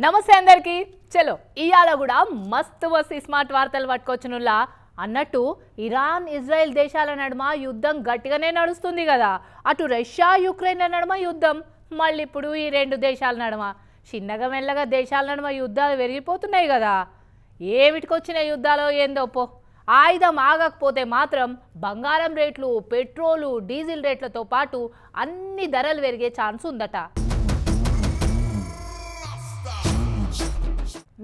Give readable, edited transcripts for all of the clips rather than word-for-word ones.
నమస్తే అందరికి చలో ఇయాల కూడా మస్తు స్మార్ట్ వార్తలు పట్టుకొచ్చునులా అన్నట్టు ఇరాన్ ఇజ్రాయెల్ దేశాల నడుమ యుద్ధం గట్టిగానే నడుస్తుంది కదా. అటు రష్యా యుక్రెయిన్ నడుమ యుద్ధం, మళ్ళీ ఇప్పుడు ఈ రెండు దేశాల నడుమ చిన్నగా మెల్లగా దేశాల నడుమ యుద్ధాలు పెరిగిపోతున్నాయి కదా. ఏమిటికొచ్చిన యుద్ధాలో ఏందో పో. ఆయుధం ఆగకపోతే మాత్రం బంగారం రేట్లు, పెట్రోలు, డీజిల్ రేట్లతో పాటు అన్ని ధరలు పెరిగే ఛాన్స్ ఉందట.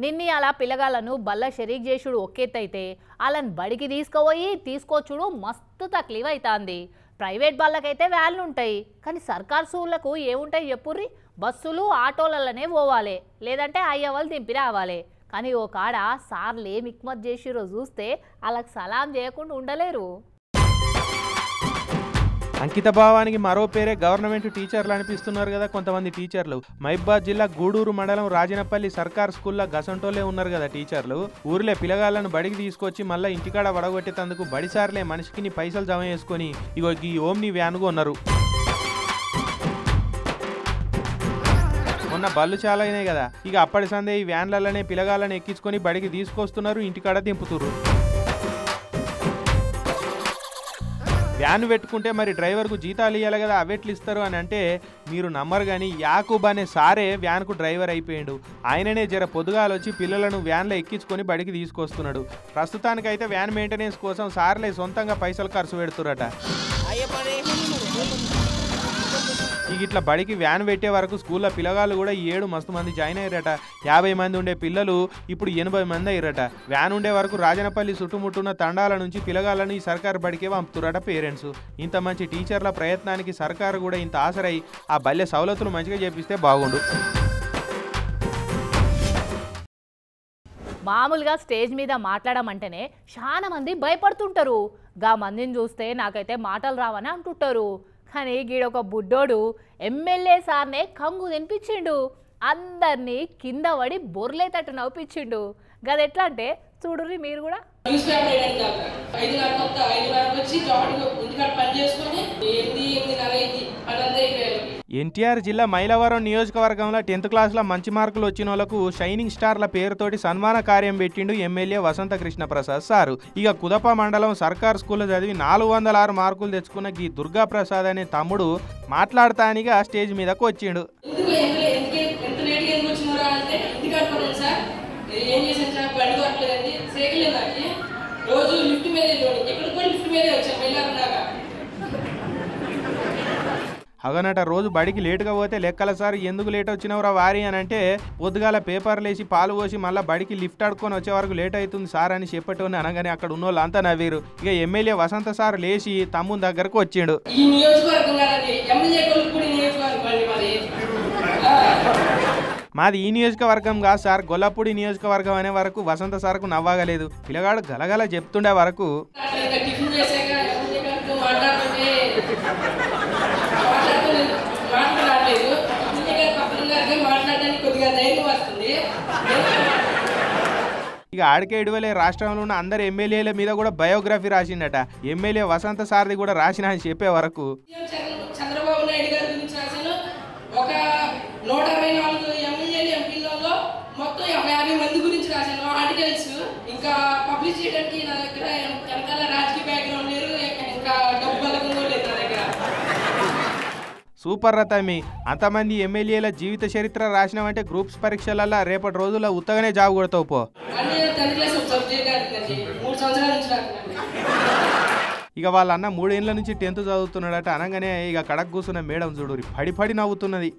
నిన్ని అలా పిల్లగాళ్ళను బల్ల షరీక్ చేసుడు ఒక్కెత్తైతే వాళ్ళని బడికి తీసుకొచ్చుడు మస్తు తక్లీఫ్ అవుతుంది. ప్రైవేట్ బళ్ళకైతే వ్యాన్లు ఉంటాయి, కానీ సర్కార్ స్కూళ్ళకు ఏముంటాయి చెప్పుర్రి? బస్సులు ఆటోలలోనే పోవాలి, లేదంటే అయ్యవాళ్ళు దింపి రావాలి. కానీ ఓ కాడ సార్లు ఏం ఇక్మత్ చేసిరో చూస్తే వాళ్ళకి సలాం చేయకుండా ఉండలేరు. అంకిత భావానికి మరో పేరే గవర్నమెంట్ టీచర్లు అనిపిస్తున్నారు కదా కొంతమంది టీచర్లు. మహబూబాద్ జిల్లా గూడూరు మండలం రాజనపల్లి సర్కార్ స్కూల్లో గసంటోలే ఉన్నారు కదా టీచర్లు. ఊర్లే పిల్లగాళ్ళను బడికి తీసుకొచ్చి మళ్ళీ ఇంటికాడ వడగొట్టేందుకు బడిసార్లే మనిషికి పైసలు జమ చేసుకొని ఇగో ఈ ఓమ్ని వ్యాన్గా ఉన్నారు. మొన్న బళ్ళు చాలా అయినాయి కదా, ఇక అప్పటి సందే ఈ వ్యాన్లలోనే పిల్లగాళ్ళని ఎక్కించుకొని బడికి తీసుకొస్తున్నారు, ఇంటికాడ దింపుతున్నారు. వ్యాన్ పెట్టుకుంటే మరి డ్రైవర్కు జీతాలు ఇవ్వాలి కదా, అవెట్లు ఇస్తారు అని అంటే మీరు నమ్మరు. కానీ యాకూబ్ అనే సారే వ్యాన్కు డ్రైవర్ అయిపోయాడు. ఆయననే జర పొద్దుగాలు వచ్చి పిల్లలను వ్యాన్లో ఎక్కించుకొని బడికి తీసుకొస్తున్నాడు. ప్రస్తుతానికైతే వ్యాన్ మెయింటెనెన్స్ కోసం సార్లే సొంతంగా పైసలు ఖర్చు పెడుతురట. ఇక ఇట్లా బడికి వ్యాన్ పెట్టే వరకు స్కూల్లో పిల్లగాళ్ళు కూడా 7 మస్తు మంది జాయిన్ అయ్యారట. 50 మంది ఉండే పిల్లలు ఇప్పుడు 80 మంది అయ్యారట. వ్యాన్ ఉండే వరకు రాజనపల్లి చుట్టుముట్టున్న తండాల నుంచి పిల్లగాళ్ళని ఈ సర్కారు బడికే పంపుతురట పేరెంట్స్. ఇంత మంచి టీచర్ల ప్రయత్నానికి సర్కారు కూడా ఇంత ఆసరై ఆ బల్లె సవలతులు మంచిగా చేపిస్తే బాగుండు. మామూలుగా స్టేజ్ మీద మాట్లాడమంటేనే చాలా మంది భయపడుతుంటారు. గా మందిని చూస్తే నాకైతే మాటలు రావని అంటుంటారు. కానీ గీడొక బుడ్డోడు ఎమ్మెల్యే సార్నే కంగు తినిపించిండు. అందరినీ కింద పడి బొర్లేతట్టు నవ్విపించిండు. గది ఎట్లా అంటే చూడుర్రి మీరు కూడా. ఎన్టీఆర్ జిల్లా మైలవరం నియోజకవర్గంలో 10th క్లాస్లో మంచి మార్కులు వచ్చిన వాళ్ళకు షైనింగ్ స్టార్ల పేరుతోటి సన్మాన కార్యం పెట్టిండు ఎమ్మెల్యే వసంత కృష్ణ ప్రసాద్ సారు. ఇక కుదప మండలం సర్కార్ స్కూల్లో చదివి 406 మార్కులు తెచ్చుకున్న ఈ దుర్గా ప్రసాద్ అనే తమ్ముడు మాట్లాడతానిగా స్టేజ్ మీదకు వచ్చిండు. అగనట రోజు బడికి లేటుగా పోతే లెక్కల సార్ ఎందుకు లేట్ వచ్చినవరా వారి అని అంటే పొద్దుగాల పేపర్లు వేసి పాలు పోసి మళ్ళీ బడికి లిఫ్ట్ ఆడుకొని వచ్చే వరకు లేట్ అవుతుంది సార్ అని చెప్పటోని అనగానే అక్కడ ఉన్న వాళ్ళు అంతా నవ్వేరు. ఇక ఎమ్మెల్యే వసంత సార్ లేచి తమ్ముని దగ్గరకు వచ్చిండు. మాది ఈ నియోజకవర్గం కాదు సార్, గొల్లపూడి నియోజకవర్గం అనే వరకు వసంత సార్కు నవ్వాగలేదు. పిల్లగాడు గలగల చెప్తుండే వరకు ఇక ఆడికే ఇడవలే రాష్ట్రంలో ఉన్న అందరు ఎమ్మెల్యేల మీద కూడా బయోగ్రఫీ రాసిండట. ఎమ్మెల్యే వసంత సార్ది కూడా రాసిన అని చెప్పే వరకు చంద్రబాబు నాయుడు గారి గురించి రాశాను. ఒక 124 ఎమ్మెల్యేలు ఎంపీలలో మొత్తం 50 మంది గురించి రాశాను ఆర్టికల్స్. ఇంకా పబ్లిష్ చేయడానికి నా దగ్గర వెనకాల రాజకీయ బ్యాక్గ్రౌండ్ లేదు, ఇంకా డబ్బు బలకం లేదు నా దగ్గర. సూపర్ రతమి, అంతమంది ఎమ్మెల్యేల జీవిత చరిత్ర రాసినామంటే గ్రూప్స్ పరీక్షలలో రేపటి రోజుల్లో ఉత్తగానే జాబ్ కొడతావు పో. ఇక వాళ్ళ అన్న 3 ఏళ్ల నుంచి 10th చదువుతున్నాడట. అనగానే ఇక కడక్ కూర్చున్న మేడం చూడు పడి నవ్వుతున్నది.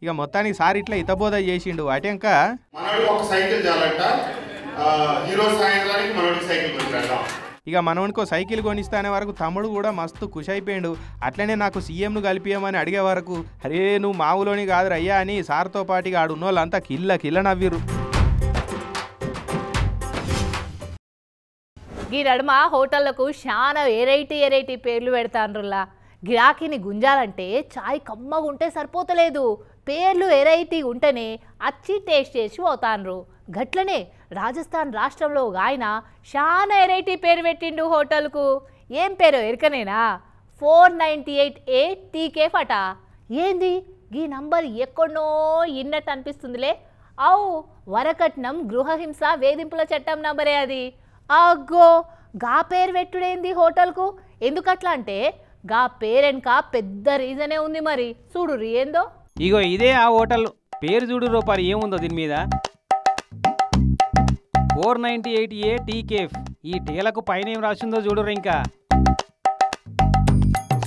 ఇక మొత్తానికి సార్ ఇట్లా ఇతబోధ చేసిండు. అటెంక ఇక మనవనికో సైకిల్ కొనిస్తానే వరకు తమ్ముడు కూడా మస్తు ఖుషి అయిపోయాడు. అట్లనే నాకు సీఎంను కలిపియమని అడిగే వరకు అరే నువ్వు మామూలుని కాదు అయ్యా అని సార్తో పాటుగా ఆడున్న వాళ్ళంతా కిల్ల నవ్విరు. ఈ నడుమ హోటళ్లకు చాలా వెరైటీ పేర్లు పెడతాన్రులా. గిరాకీని గుంజాలంటే చాయ్ కమ్మగా ఉంటే సరిపోతలేదు, పేర్లు వెరైటీ ఉంటేనే అచ్చి టేస్ట్ చేసి పోతాన్రు. గట్లనే రాజస్థాన్ రాష్ట్రంలో ఒక ఆయన చాలా వెరైటీ పేరు పెట్టిండు హోటల్కు. ఏం పేరు ఎరకనేనా? 498A టీకే ఫట. ఏంది ఈ నంబర్ ఎక్కడనో ఇన్నట్టు అనిపిస్తుందిలే. అవు వరకట్నం గృహహింస వేధింపుల చట్టం నంబరే అది. అగ్గో గా పేరు పెట్టుడేంది హోటల్కు? ఎందుకట్లా అంటే గా పేరెన్క పెద్ద రీజనే ఉంది. మరి చూడు ఏందో. ఇగో ఇదే ఆ హోటల్ పేరు చూడు రూపాయి ఏముందో దీని మీద. 498A tea cafe. ఈ టీలకు పైన ఏం రాసిందో చూడురు. ఇంకా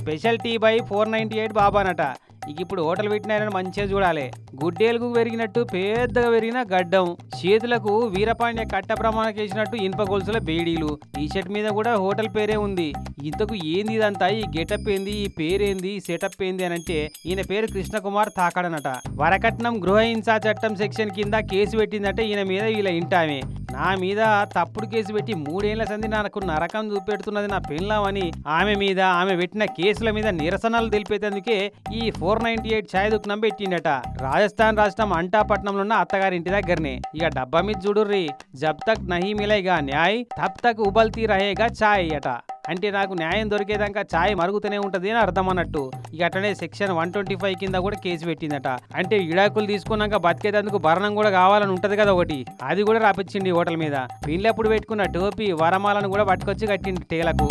స్పెషల్ టీ బై 498 బాబానట. ఇక ఇప్పుడు హోటల్ పెట్టినారని మంచిగా చూడాలి. గుడ్డేలుగు పెరిగినట్టు పెద్దగా పెరిగిన గడ్డం, చేతులకు వీరపాండ్య కట్ట ప్రమాణకేసినట్టు ఇనుప గొలుసుల బేడీలు. టీ షర్ట్ మీద కూడా హోటల్ పేరే ఉంది. ఇంతకు ఏంది ఇదంతా? ఈ గెటప్ ఏంది, ఈ పేరేంది, ఈ సెటప్ ఏంది అని అంటే ఈయన పేరు కృష్ణకుమార్ తాకడనట. వరకట్నం గృహహింసా చట్టం సెక్షన్ కింద కేసు పెట్టిందంటే ఈయన మీద వీళ్ళ ఇంటామే. నా మీద తప్పుడు కేసు పెట్టి 3 ఏళ్ల సంది నాకు నరకం చూపెడుతున్నది నా పెళ్ళామని ఆమె మీద ఆమె పెట్టిన కేసుల మీద నిరసనలు తెలిపేందుకే ఈ 498 ఛాయ్ దుకాణం పెట్టిండట. రాజస్థాన్ రాష్ట్రం అంటాపట్నంలో ఉన్న అత్తగారింటి దగ్గరనే. ఇక డబ్బా మీద చూడుర్రి, జబ్ తక్ నహీ మిలేగా న్యాయ్ తబ్ తక్ ఉబల్తీ రహేగా ఛాయ్ అట. అంటే నాకు న్యాయం దొరికేదాకా ఛాయ్ మరుగుతూనే ఉంటది అని అర్థం అన్నట్టు. ఇక అట్లనే సెక్షన్ 125 కింద కూడా కేసు పెట్టిందట. అంటే విడాకులు తీసుకున్నాక బతికేందుకు భరణం కూడా కావాలని ఉంటది కదా ఒకటి, అది కూడా రాపించింది హోటల్ మీద. పెళ్ళప్పుడు పెట్టుకున్న టోపీ వరమాలను కూడా పట్టుకొచ్చి కట్టింది టేలకు.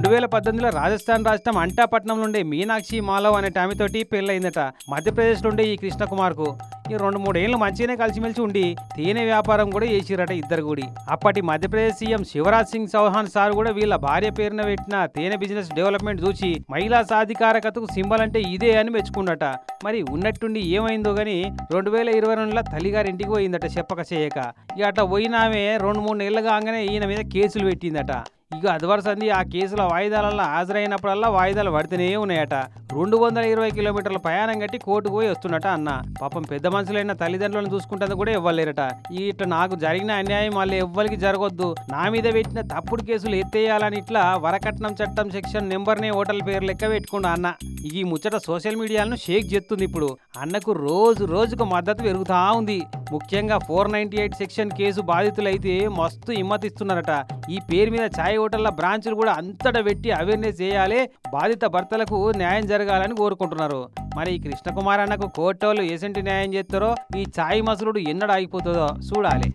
2018లో రాజస్థాన్ రాష్ట్రం అంటాపట్నం నుండి మీనాక్షి మాలవ్ అనే ఆమెతోటి పెళ్ళయిందట. మధ్యప్రదేశ్ నుండి ఈ కృష్ణకుమార్కు ఈ 2-3 ఏళ్ళు మంచిగానే కలిసిమెలిసి ఉండి తేనె వ్యాపారం కూడా చేసిరట ఇద్దరు కూడి. అప్పటి మధ్యప్రదేశ్ సీఎం శివరాజ్ సింగ్ చౌహాన్ సార్ కూడా వీళ్ళ భార్య పేరున పెట్టిన తేనె బిజినెస్ డెవలప్మెంట్ చూసి మహిళా సాధికారకతకు సింబల్ అంటే ఇదే అని మెచ్చుకున్నట. మరి ఉన్నట్టుండి ఏమైందో గానీ 2022లో తల్లిగారింటికి పోయిందట చెప్పక చేయక. ఇక అట్లా పోయిన ఆమె 2-3 నెలలు కాగానే ఈయన మీద కేసులు పెట్టిందట. ఇక అదివరసంది ఆ కేసుల వాయిదాలలో హాజరైనప్పుడల్లా వాయిదాలు పడితేనే ఉన్నాయట. 220 కిలోమీటర్ల ప్రయాణం కట్టి కోర్టుకు పోయి వస్తున్నట అన్న. పాపం పెద్ద మనుషులైన తల్లిదండ్రులను చూసుకుంటుంది కూడా ఇవ్వలేరట. ఇట్లా నాకు జరిగిన అన్యాయం మళ్ళీ ఎవ్వరికి జరగొద్దు, నా మీద పెట్టిన తప్పుడు కేసులు ఎత్తేయాలని ఇట్లా వరకట్నం చట్టం సెక్షన్ నెంబర్నే హోటల్ పేరు లెక్క పెట్టుకున్నా అన్న. ఈ ముచ్చట సోషల్ మీడియాలను షేక్ చేస్తుంది. ఇప్పుడు అన్నకు రోజుకు మద్దతు పెరుగుతా ఉంది. ముఖ్యంగా 498 సెక్షన్ కేసు బాధితులైతే మస్తు హిమ్మతిస్తున్నారట. ఈ పేరు మీద ఛాయ్ హోటళ్ల బ్రాంచులు కూడా అంతటా పెట్టి అవేర్నెస్ చేయాలి, బాధిత భర్తలకు న్యాయం జరగాలని కోరుకుంటున్నారు. మరి ఈ కృష్ణకుమార్ అన్నకు కోర్టోళ్ళు ఎసంటి న్యాయం చేస్తారో, ఈ ఛాయ్ మసలుడు ఎన్నడ ఆగిపోతుందో చూడాలి.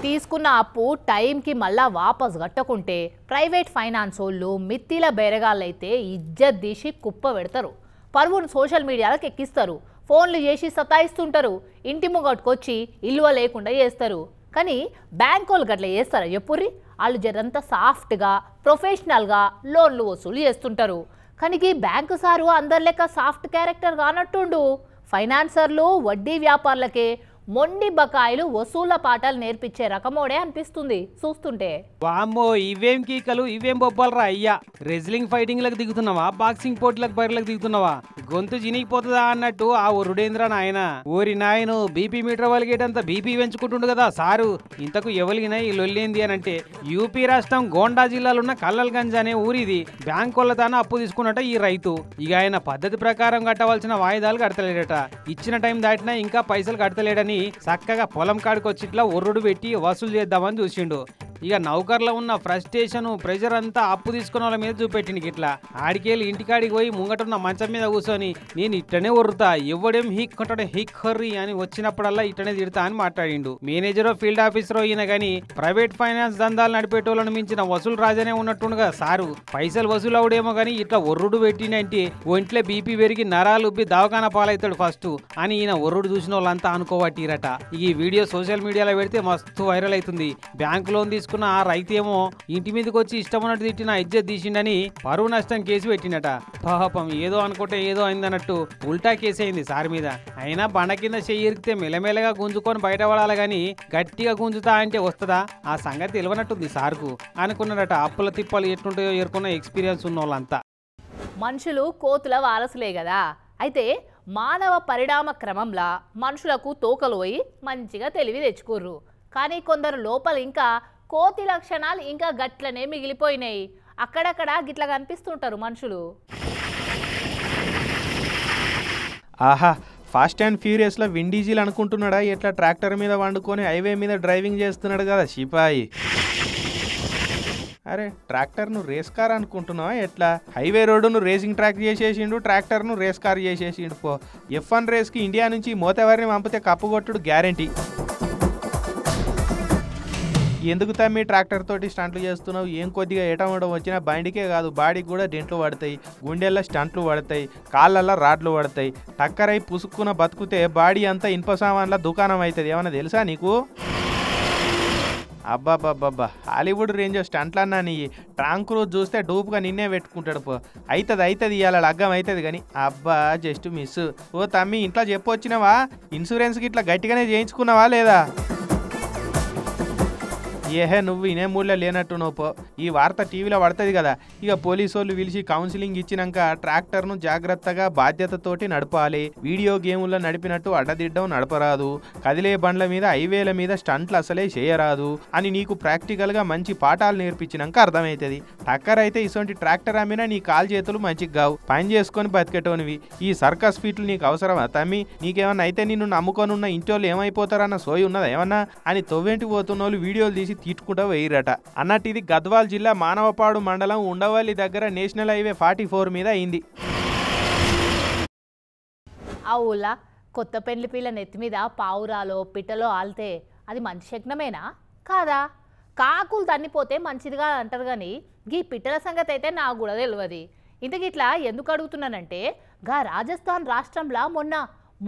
తీసుకున్న అప్పు టైంకి మళ్ళా వాపస్ కట్టకుంటే ప్రైవేట్ ఫైనాన్స్ వాళ్ళు మిత్తిల బెరగాళ్ళైతే ఇజ్జత్ తీసి కుప్ప పెడతారు. పరువును సోషల్ మీడియాలకు ఎక్కిస్తారు, ఫోన్లు చేసి సతాయిస్తుంటారు, ఇంటి ముంగట్టుకొచ్చి ఇల్లువ లేకుండా చేస్తారు. కానీ బ్యాంక్ వాళ్ళు గట్ల చేస్తారా చెప్పుర్రి? వాళ్ళు జరంతా సాఫ్ట్గా ప్రొఫెషనల్గా లోన్లు వసూలు చేస్తుంటారు. కానీ ఈ బ్యాంకు సారు అందరి లెక్క సాఫ్ట్ క్యారెక్టర్ కానట్టుండు. ఫైనాన్సర్లు వడ్డీ వ్యాపారులకే మొండి బకాయిలు వసూళ్ల పాఠాలు నేర్పించే రకమోడే అనిపిస్తుంది చూస్తుంటే. వామ్మో, ఇవేం కీకలు, ఇవేం బొబ్బలరా అయ్యా. రెజ్లింగ్ ఫైటింగ్లకు దిగుతున్నావా, బాక్సింగ్ పోటీలకు బరిలకు దిగుతున్నావా? గొంతు చినిగిపోతుందా అన్నట్టు ఆ రుడేంద్ర నాయన. ఓరి నాయను, బీపీ మీటర్ వలిగేటంత బీపీ పెంచుకుంటుండు కదా సారు. ఇంతకు ఎవలిగినా ఈ లొల్లేంది అని అంటే యూపీ రాష్ట్రం గోండా జిల్లాలో ఉన్న కల్లల్గంజ్ అనే ఊరిది. బ్యాంకుల తాను అప్పు తీసుకున్నట ఈ రైతు. ఇక ఆయన పద్ధతి ప్రకారం కట్టవలసిన వాయిదాలు కడతలేడట. ఇచ్చిన టైం దాటినా ఇంకా పైసలు కడతలేడని చక్కగా పొలం కాడికొచ్చి ఇట్లా ఒర్రుడు పెట్టి వసూలు చేద్దామని చూసిండు. ఇక నౌకర్లో ఉన్న ఫ్రస్ట్రేషన్ ప్రెషర్ అంతా అప్పు తీసుకున్న వాళ్ళ మీద చూపెట్టింది. ఇట్లా ఆడికెళ్ళి ఇంటికాడికి పోయి ముంగటున్న మంచం మీద కూర్చొని నేను ఇట్టనే ఒర్రుతా, ఎవడేం హిక్ కొట్టడే హిక్ హర్రీ అని వచ్చినప్పుడల్లా ఇట్టనే తిడతా అని మాట్లాడిండు. మేనేజరో ఫీల్డ్ ఆఫీసరో అయినా కానీ ప్రైవేట్ ఫైనాన్స్ దందాలు నడిపేటోళ్ళను మించిన వసూలు రాజనే ఉన్నట్టుండగా సారు. పైసలు వసూలు అవుడేమో కానీ ఇట్లా ఒర్రుడు పెట్టినంటే ఒంట్లో బీపీ పెరిగి నరాలు ఉబ్బి దవాఖాన పాలవుతాడు ఫస్ట్ అని ఈయన ఒర్రుడు చూసిన వాళ్ళంతా అనుకోబట్టిరట. ఈ వీడియో సోషల్ మీడియాలో పెడితే మస్తు వైరల్ అవుతుంది. బ్యాంకు లోన్ తీసుకున్న ఆ రైతు ఏమో ఇంటి మీదకి వచ్చి ఇష్టం ఉన్నట్టు తిట్టిన ఇజ్జత్ తీసిండని పరువు నష్టం కేసు పెట్టినట. పాపం ఏదో అనుకుంటే ఏదో అయిందన్నట్టు ఉల్టా కేసు అయింది సార్ మీద. అయినా బండ కింద చెయ్యిరికితే మెల్లమెల్లగా గుంజుకొని బయటపడాలి గాని గట్టిగా గుంజుతా అంటే వస్తుందా? ఆ సంగతి తెలియనట్టుంది సార్కు అనుకున్నారట. అప్పుల తిప్పలు ఎట్లుంటాయో ఎరుకున్న ఎక్స్పీరియన్స్ ఉన్న వాళ్ళంతా. మనుషులు కోతుల వారసులే కదా. అయితే మానవ పరిణామ క్రమంలో మనుషులకు తోకలు పోయి మంచిగా తెలివి తెచ్చుకోర్రు. కానీ కొందరు లోపల ఇంకా కోతి లక్షణాలు ఇంకా గట్లనే మిగిలిపోయినాయి. అక్కడక్కడ గిట్ల కనిపిస్తుంటారు మనుషులు. ఆహా, ఫాస్ట్ అండ్ ఫ్యూరియస్లో విన్ డీజిల్ అనుకుంటున్నాడా ఎట్లా ట్రాక్టర్ మీద వండుకొని హైవే మీద డ్రైవింగ్ చేస్తున్నాడు కదా సిపాయి. అరే ట్రాక్టర్ను రేస్ కార్ అనుకుంటున్నావా ఎట్లా? హైవే రోడ్డును రేసింగ్ ట్రాక్ చేసేసిండు, ట్రాక్టర్ను రేస్ కార్ చేసేసిండు. పో F1 రేస్కి ఇండియా నుంచి మోతెవరిని పంపితే కప్పుకొట్టుడు గ్యారంటీ. ఎందుకు తమ్మి ట్రాక్టర్ తోటి స్టంట్లు చేస్తున్నావు? ఏం కొద్దిగా ఏటమడం వచ్చినా బండికే కాదు బాడీకి కూడా డెంట్లు పడతాయి, గుండెల్లో స్టంట్లు పడతాయి, కాళ్ళల్లో రాడ్లు పడతాయి. టక్కరై పుసుక్కున బతుకుతే బాడీ అంతా ఇనుప సామాన్ల దుకాణం అవుతుంది. ఏమన్నా తెలుసా నీకు? అబ్బాబ్బాబ్బా, హాలీవుడ్ రేంజ్ స్టంట్లన్నా నీ ట్రాంక్ రోజు చూస్తే డూప్గా నిన్నే పెట్టుకుంటాడు. పో అవుతుంది ఇవాళ లగ్గం అవుతుంది కానీ అబ్బా జస్ట్ మిస్. ఓ తమ్మి ఇంట్లో చెప్పొచ్చినావా? ఇన్సూరెన్స్కి ఇట్లా గట్టిగానే చేయించుకున్నావా లేదా? ఏహే నువ్వు ఇనే మూడ్లో లేనట్టు నోపో. ఈ వార్త టీవీలో పడుతుంది కదా. ఇక పోలీసు వాళ్ళు పిలిచి కౌన్సిలింగ్ ఇచ్చినాక ట్రాక్టర్ను జాగ్రత్తగా బాధ్యతతోటి నడపాలి. వీడియో గేముల్లో నడిపినట్టు అడ్డదిడ్డం నడపరాదు. కదిలే బండ్ల మీద హైవేల మీద స్టంట్లు అసలే చేయరాదు అని నీకు ప్రాక్టికల్గా మంచి పాఠాలు నేర్పించినాక అర్థమవుతుంది. టక్కర్ అయితే ఇటువంటి ట్రాక్టర్ అమ్మినా నీ కాలు చేతులు మంచిగా కావు, పని చేసుకొని బతికేటోనివి. ఈ సర్కస్ ఫీట్లు నీకు అవసరమా తమ్మి? నీకేమన్నా అయితే నిన్ను నమ్ముకొనున్న ఇంటోళ్ళు ఏమైపోతారన్న సోయి ఉన్నదా ఏమన్నా అని తొవ్వెంటి పోతున్న వాళ్ళు వీడియోలు తీసి తీర్చుకుంటా వేయరట. అన్నట్టు ఇది గద్వాల్ జిల్లా మానవపాడు మండలం ఉండవల్లి దగ్గర నేషనల్ హైవే 44 మీద అయింది. ఆ ఊళ్ళ కొత్త పెండ్లి పిల్ల నెత్తి మీద పావురాలో పిట్టలో ఆలితే అది మంచి శకునమేనా కాదా? కాకులు తన్నిపోతే మంచిదిగా అంటారు కానీ ఈ పిట్టల సంగతి అయితే నాకు కూడా తెలియదు. ఇంతకిట్లా ఎందుకు అడుగుతున్నానంటే గా రాజస్థాన్ రాష్ట్రంలో మొన్న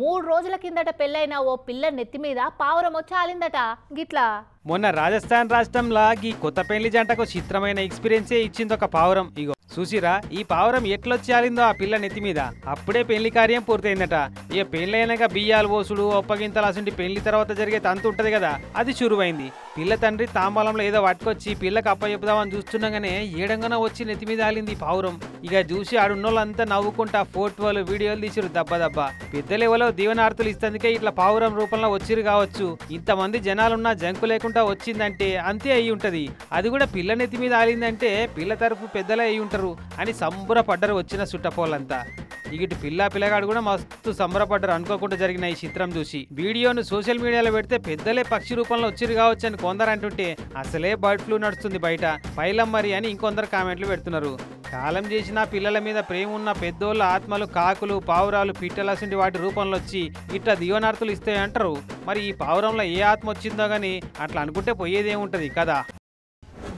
3 రోజుల కిందట పెళ్ళైన ఓ పిల్ల నెత్తి మీద పావురం వచ్చి ఆలిందట. గిట్లా మొన్న రాజస్థాన్ రాష్ట్రంలో ఈ కొత్త పెళ్లి జంటకు చిత్రమైన ఎక్స్పీరియన్సే ఇచ్చింది ఒక పావురం. ఇగో చూసిరా ఈ పావురం ఎట్లొచ్చి ఆలిందో ఆ పిల్ల నెత్తి మీద. అప్పుడే పెళ్లి కార్యం పూర్తయిందట. ఇక పెళ్ళైనాక బియ్యాలు పోసుడు ఒప్పగింతలు అసంటి పెళ్లి తర్వాత జరిగే తంతు ఉంటది కదా, అది చురువైంది. పిల్ల తండ్రి తాంబాలంలో ఏదో పట్టుకొచ్చి పిల్లకి అప్ప చెప్పుదామని చూస్తుండగానే ఏడంగానో వచ్చి నెత్తి మీద ఆలింది పావురం. ఇక చూసి ఆడున్నోళ్ళంతా నవ్వుకుంటా ఫోటోలు వీడియోలు తీసిరు దబ్బ. పెద్ద లెవెల్లో దీవెనార్తులు ఇస్తందుకే ఇట్లా పావురం రూపంలో వచ్చిరు కావచ్చు. ఇంతమంది జనాలున్నా జంకు లేకుండా వచ్చిందంటే అంతే అయి ఉంటది. అది కూడా పిల్ల నెత్తి మీద ఆలిందంటే పిల్ల తరపు పెద్దలే అయి ఉంటారు అని సంబరపడ్డరు వచ్చిన చుట్టపోలంతా. ఇటు పిల్లగాడు కూడా మస్తు సంబరపడ్డారు అనుకోకుండా జరిగిన ఈ చిత్రం చూసి. వీడియోను సోషల్ మీడియాలో పెడితే పెద్దలే పక్షి రూపంలో వచ్చిరు కావచ్చు అని కొందరు అంటుంటే అసలే బర్డ్ ఫ్లూ నడుస్తుంది బయట పైలం మరి అని ఇంకొందరు కామెంట్లు పెడుతున్నారు. కాలం చేసిన పిల్లల మీద ప్రేమ ఉన్న పెద్దోళ్ళ ఆత్మలు కాకులు పావురాలు పిట్టలసింటి వాటి రూపంలో వచ్చి ఇట్లా దీవనార్తులు ఇస్తాయంటారు. మరి ఈ పావురంలో ఏ ఆత్మ వచ్చిందో గానీ అట్లా అనుకుంటే పోయేదేముంటది కదా.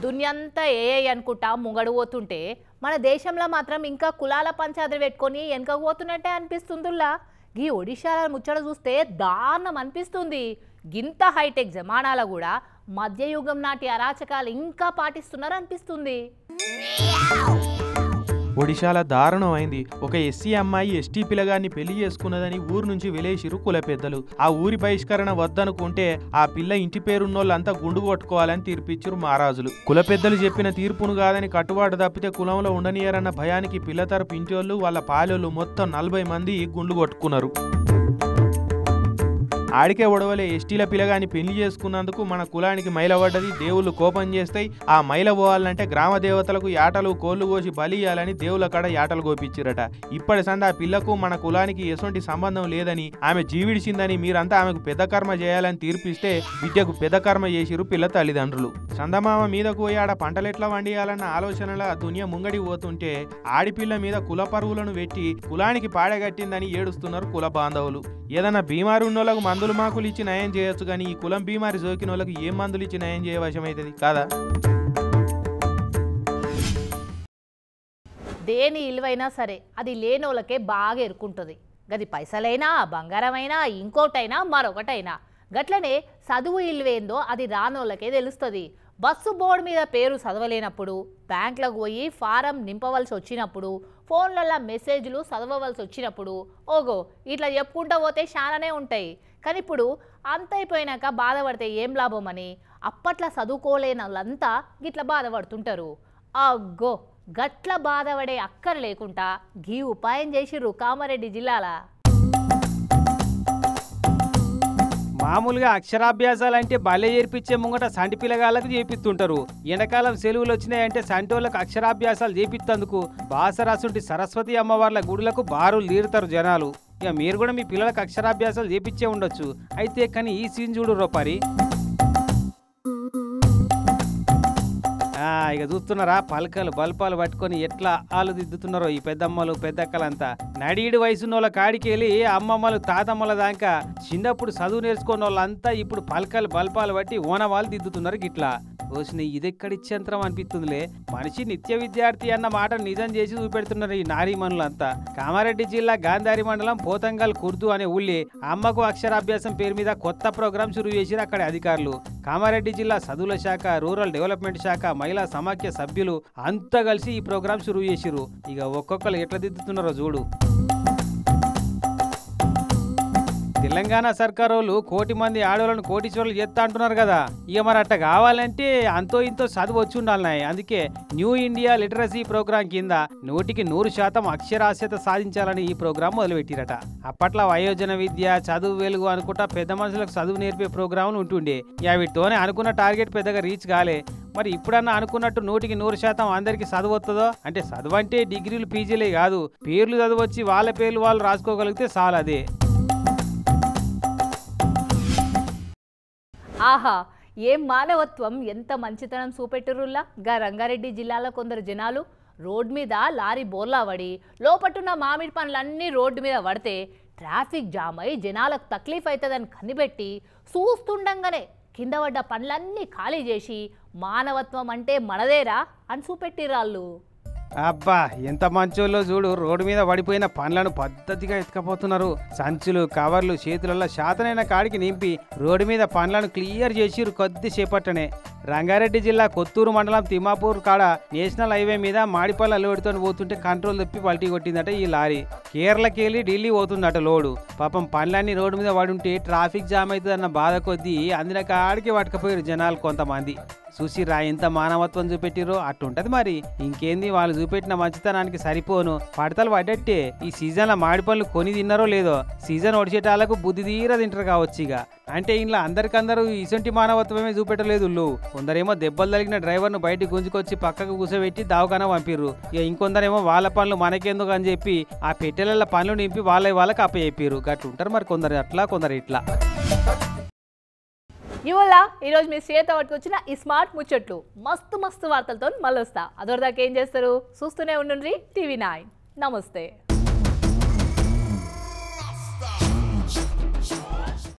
దునియంతా ఏఐ అనుకుంటా ముంగడు పోతుంటే మన దేశంలో మాత్రం ఇంకా కులాల పంచాయతీ పెట్టుకొని వెనక పోతున్నట్టే అనిపిస్తుందిలా. ఈ ఒడిశాల ముచ్చట చూస్తే దారుణం అనిపిస్తుంది. గింత హైటెక్ జమానాల కూడా మధ్యయుగం నాటి అరాచకాలు ఇంకా పాటిస్తున్నారు అనిపిస్తుంది. ఒడిశాల దారుణం అయింది. ఒక ఎస్సీ అమ్మాయి ఎస్టీ పిల్లగాన్ని పెళ్లి చేసుకున్నదని ఊరు నుంచి వెలేసిరు కుల పెద్దలు. ఆ ఊరి బహిష్కరణ వద్దనుకుంటే ఆ పిల్ల ఇంటి పేరున్నోళ్ళంతా గుండు కొట్టుకోవాలని తీర్పిచ్చిరు మహారాజులు. కుల పెద్దలు చెప్పిన తీర్పును కాదని కట్టుబాటు తప్పితే కులంలో ఉండనియరన్న భయానికి పిల్ల తరపు ఇంటోళ్ళు వాళ్ళ పాలోళ్ళు మొత్తం 40 మంది గుండు కొట్టుకున్నారు. ఆడికే ఒడవలే ఎస్టీల పిల్లగాని పెళ్లి చేసుకున్నందుకు మన కులానికి మైల పడ్డది, దేవుళ్ళు కోపం చేస్తాయి. ఆ మైల పోవాలంటే గ్రామ దేవతలకు యాటలు కోళ్లు కోసి బలి ఇయ్యాలని దేవుళ్ళ కాడ యాటలు కోపించిరట. ఇప్పటి సంద ఆ పిల్లకు మన కులానికి ఎటువంటి సంబంధం లేదని ఆమె జీవిడిచిందని మీరంతా ఆమెకు పెద్ద కర్మ చేయాలని తీర్పిస్తే బిడ్డకు పెద్ద కర్మ చేసిరు పిల్ల తల్లిదండ్రులు. చందమామ మీదకు పోయి ఆడ పంటలెట్లా వండియాలన్న ఆలోచనల దునియా ముంగడి పోతుంటే ఆడిపిల్ల మీద కుల పరువులను పెట్టి కులానికి పాడగట్టిందని ఏడుస్తున్నారు కుల బాంధవులు. ఏదన్నా బీమారు ఉన్నోళ్ళకు మందులు మాకులు ఇచ్చి నయం చేయొచ్చు కానీ ఈ కులం బీమారి సోకిన వాళ్ళకి ఏం మందులు ఇచ్చి నయం చేయవశమవుతుంది కాదా? దేని ఇలువైనా సరే అది లేనోళ్ళకే బాగా ఎరుకుంటుంది. గది పైసలైనా బంగారమైనా ఇంకోటైనా మరొకటైనా. గట్లనే చదువు ఇల్లువేందో అది రానోళ్ళకే తెలుస్తుంది. బస్సు బోర్డు మీద పేరు చదవలేనప్పుడు, బ్యాంకులకు పోయి ఫారం నింపవలసి వచ్చినప్పుడు, ఫోన్లలో మెసేజ్లు చదవవలసి వచ్చినప్పుడు ఓగో ఇట్లా చెప్పుకుంటూ పోతే చాలానే ఉంటాయి. కానీ ఇప్పుడు అంత అయిపోయినాక బాధపడితే ఏం లాభమని అప్పట్లో చదువుకోలేని వాళ్ళంతా గిట్లా బాధపడుతుంటారు. అగ్గో గట్ల బాధపడే అక్కర లేకుండా గీ ఉపాయం చేసిర్రు కామారెడ్డి జిల్లాల. మామూలుగా అక్షరాభ్యాసాలు అంటే బల్లె చేర్పించే ముంగట సంటి పిల్లగాళ్ళకు చేపిస్తుంటారు. ఎండాకాలం సెలవులు వచ్చినాయంటే సంటోళ్ళకు అక్షరాభ్యాసాలు చేపిస్తందుకు బాసరాసుంటి సరస్వతి అమ్మవార్ల గుడులకు బారులు తీరుతారు జనాలు. ఇక మీరు కూడా మీ పిల్లలకు అక్షరాభ్యాసాలు చేపించే ఉండొచ్చు. అయితే కానీ ఈ సీన్ చూడు రోపారి. ఇక చూస్తున్నారా పలకలు బల్పాలు పట్టుకొని ఎట్లా ఆలుదిద్దుతున్నారో ఈ పెద్దమ్మలు పెద్దక్కలంతా. నడీడు వయసున్న వాళ్ళ కాడికి వెళ్ళి అమ్మమ్మలు తాతమ్మల దాకా చిన్నప్పుడు చదువు నేర్చుకున్న వాళ్ళంతా ఇప్పుడు పలకలు బల్పాలు పట్టి ఓనవాళ్ళు దిద్దుతున్నారు గిట్లా. రోజుని ఇదెక్కడిచ్చంతరం అనిపిస్తుందిలే. మనిషి నిత్య విద్యార్థి అన్న మాట నిజం చేసి చూపెడుతున్నారు ఈ నారీమణులంతా. కామారెడ్డి జిల్లా గాంధారి మండలం పోతంగల్ కుర్దు అనే ఊళ్ళి అమ్మకు అక్షరాభ్యాసం పేరు మీద కొత్త ప్రోగ్రాం షురూ చేసిరు అక్కడి అధికారులు. కామారెడ్డి జిల్లా చదువుల శాఖ, రూరల్ డెవలప్మెంట్ శాఖ, మహిళా సమాఖ్య సభ్యులు అంతా కలిసి ఈ ప్రోగ్రాం షురూ చేసిరు. ఇక ఒక్కొక్కరు ఎట్లా దిద్దుతున్నారో చూడు. తెలంగాణ సర్కారు వాళ్ళు 1 కోటి మంది ఆడవాళ్ళను కోటీశ్వరులు చేస్తా అంటున్నారు కదా. ఇక మరి అట్ట కావాలంటే అంతో ఇంతో చదువు వచ్చి ఉండాలన్నాయి. అందుకే న్యూ ఇండియా లిటరసీ ప్రోగ్రాం కింద 100% అక్షరాస్యత సాధించాలని ఈ ప్రోగ్రాం మొదలుపెట్టిరట. అప్పట్లో వయోజన విద్య, చదువు వెలుగు అనుకుంటా పెద్ద మనుషులకు చదువు నేర్పే ప్రోగ్రాంలు ఉంటుండే. వీటితోనే అనుకున్న టార్గెట్ పెద్దగా రీచ్ కాలే. మరి ఇప్పుడన్నా అనుకున్నట్టు 100% అందరికి చదువు వస్తుందో? అంటే చదువు అంటే డిగ్రీలు పీజీలే కాదు, పేర్లు చదువచ్చి వాళ్ళ పేర్లు వాళ్ళు రాసుకోగలిగితే చాలు. అదే ఆహా, ఏం మానవత్వం, ఎంత మంచితనం చూపెట్టురుల్లా. గా రంగారెడ్డి జిల్లాలో కొందరు జనాలు రోడ్ మీద లారీ బోర్లా పడి లోపట్టున్న మామిడి పండ్లన్నీ రోడ్డు మీద పడితే ట్రాఫిక్ జామ్ అయి జనాలకు తక్లీఫ్ అవుతుందని కనిపెట్టి చూస్తుండగానే కింద పడ్డ పండ్లన్నీ ఖాళీ చేసి మానవత్వం అంటే మనదేరా అని చూపెట్టిరాళ్ళు. అబ్బా ఎంత మంచోళ్ళో చూడు. రోడ్డు మీద పడిపోయిన పండ్లను పద్ధతిగా ఎత్తుకపోతున్నారు. సంచులు, కవర్లు చేతులలో శాతనైన కాడికి నింపి రోడ్డు మీద పండ్లను క్లియర్ చేసిరు కొద్దిసేపట్టనే. రంగారెడ్డి జిల్లా కొత్తూరు మండలం తిమ్మాపూర్ కాడ నేషనల్ హైవే మీద మాడిపల్లి అల్లుడితో పోతుంటే కంట్రోల్ తప్పి పల్టీ కొట్టిందట ఈ లారీ. కేరళకి వెళ్ళి ఢిల్లీ పోతుందట లోడు. పాపం పండ్లన్నీ రోడ్డు మీద పడుంటే ట్రాఫిక్ జామ్ అవుతుందన్న బాధ కొద్దీ అందిన కాడికి పట్టుకపోయారు జనాలు కొంతమంది. చూసిరా ఎంత మానవత్వం చూపెట్టిరో. అట్టుంటది మరి. ఇంకేంది, వాళ్ళు చూపెట్టిన మంచితనానికి సరిపోను పడతలు పడ్డట్టే. ఈ సీజన్లో మాడి పళ్ళు కొని తిన్నారో లేదో, సీజన్ ఒడిచేటాలకు బుద్ధి తీర తింటారు కావచ్చు. ఇక అంటే ఇంట్లో అందరికందరూ ఇసొంటి మానవత్వమే చూపెట్టలేదు. కొందరేమో దెబ్బలు తగిలిన డ్రైవర్ను బయటికి గుంజుకొచ్చి పక్కకు కూర్చోబెట్టి దావకాన పంపిర్రు. ఇక ఇంకొందరేమో వాళ్ళ పనులు మనకెందుకు అని చెప్పి ఆ పెట్టెల పనులు నింపి వాళ్ళకి అప్పచెప్పారు. గట్టుంటారు మరి కొందరు అట్లా, కొందరు ఇట్లా. ఇవాళ ఈరోజు మీ చేత పట్టుకొచ్చిన ఈ స్మార్ట్ ముచ్చట్లు మస్తు వార్తలతో మళ్ళీ వస్తా. అదొరదాకా ఏం చేస్తారు? చూస్తూనే ఉండండి TV9. నమస్తే.